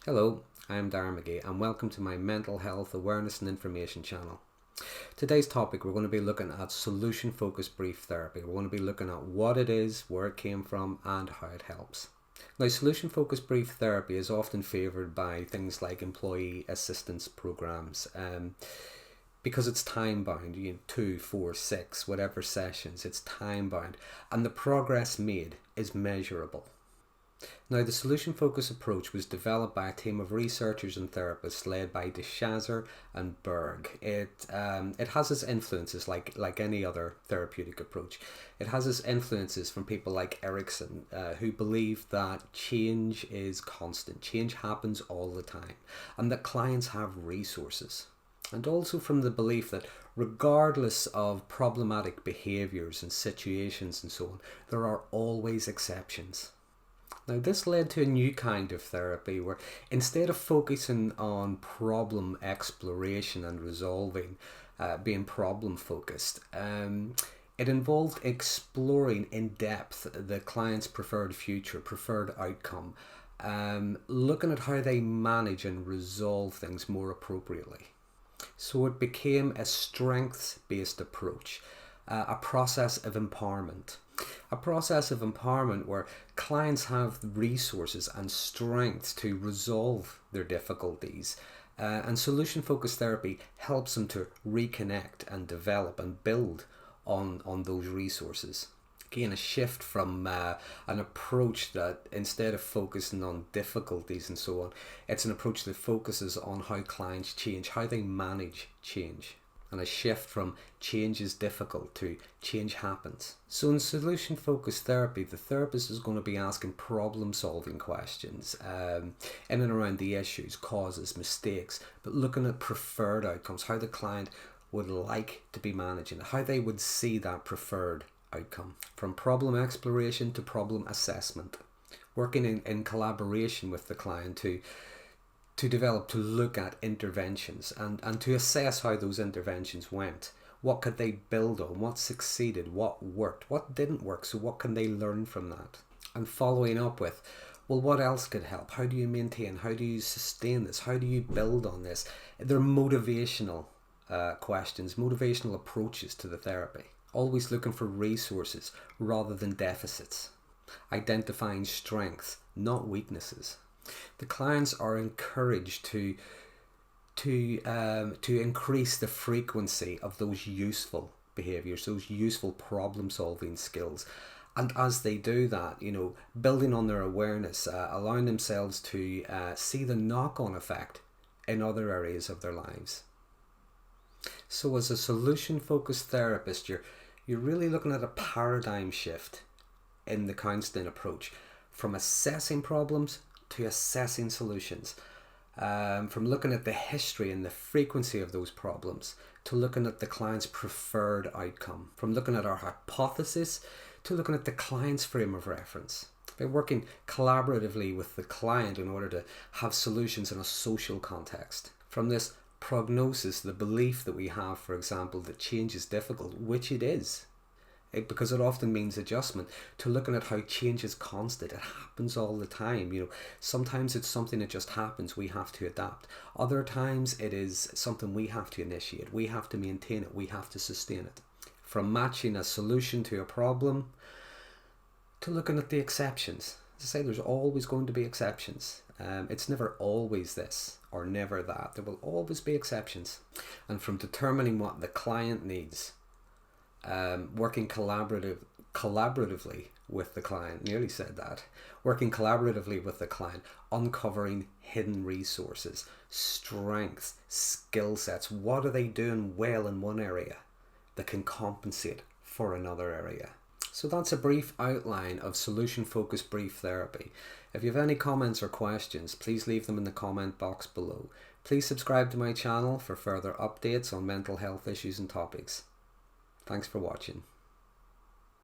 Hello, I am Darren Magee and welcome to my mental health awareness and information channel. Today's topic, we're going to be looking at solution focused brief therapy. We're going to be looking at what it is, where it came from and how it helps. Now, solution focused brief therapy is often favoured by things like employee assistance programs because it's time bound, 2, 4, 6, whatever sessions, it's time bound and the progress made is measurable. Now, the solution-focused approach was developed by a team of researchers and therapists led by Shazer and Berg. It has its influences like any other therapeutic approach. It has its influences from people like Erickson, who believe that change is constant. Change happens all the time, and that clients have resources. And also from the belief that regardless of problematic behaviours and situations and so on, there are always exceptions. Now, this led to a new kind of therapy where instead of focusing on problem exploration and resolving, being problem focused, it involved exploring in depth the client's preferred future, preferred outcome, looking at how they manage and resolve things more appropriately. So it became a strengths-based approach, a process of empowerment. A process of empowerment where clients have resources and strength to resolve their difficulties, and solution-focused therapy helps them to reconnect and develop and build on those resources. Again, a shift from an approach that instead of focusing on difficulties and so on, it's an approach that focuses on how clients change, how they manage change. And a shift from change is difficult to change happens. So in solution-focused therapy, the therapist is going to be asking problem-solving questions in and around the issues, causes, mistakes, but looking at preferred outcomes, how the client would like to be managing, how they would see that preferred outcome. From problem exploration to problem assessment, working in collaboration with the client to develop, to look at interventions and to assess how those interventions went. What could they build on? What succeeded? What worked? What didn't work? So what can they learn from that? And following up with, well, what else could help? How do you maintain? How do you sustain this? How do you build on this? They're motivational questions, motivational approaches to the therapy. Always looking for resources rather than deficits. Identifying strengths, not weaknesses. The clients are encouraged to increase the frequency of those useful behaviours, those useful problem-solving skills. And as they do that, building on their awareness, allowing themselves to see the knock-on effect in other areas of their lives. So as a solution-focused therapist, you're really looking at a paradigm shift in the counselling approach from assessing problems to assessing solutions, from looking at the history and the frequency of those problems to looking at the client's preferred outcome, from looking at our hypothesis to looking at the client's frame of reference. By working collaboratively with the client in order to have solutions in a social context. From this prognosis, the belief that we have, for example, that change is difficult, which it is, because it often means adjustment, to looking at how change is constant. It happens all the time. Sometimes it's something that just happens, we have to adapt. Other times it is something we have to initiate, we have to maintain it, we have to sustain it. From matching a solution to a problem to looking at the exceptions. As I say, there's always going to be exceptions. It's never always this or never that. There will always be exceptions. And from determining what the client needs, working collaboratively with the client, nearly said that, working collaboratively with the client, uncovering hidden resources, strengths, skill sets. What are they doing well in one area that can compensate for another area? So that's a brief outline of solution-focused brief therapy. If you have any comments or questions, please leave them in the comment box below. Please subscribe to my channel for further updates on mental health issues and topics. Thanks for watching.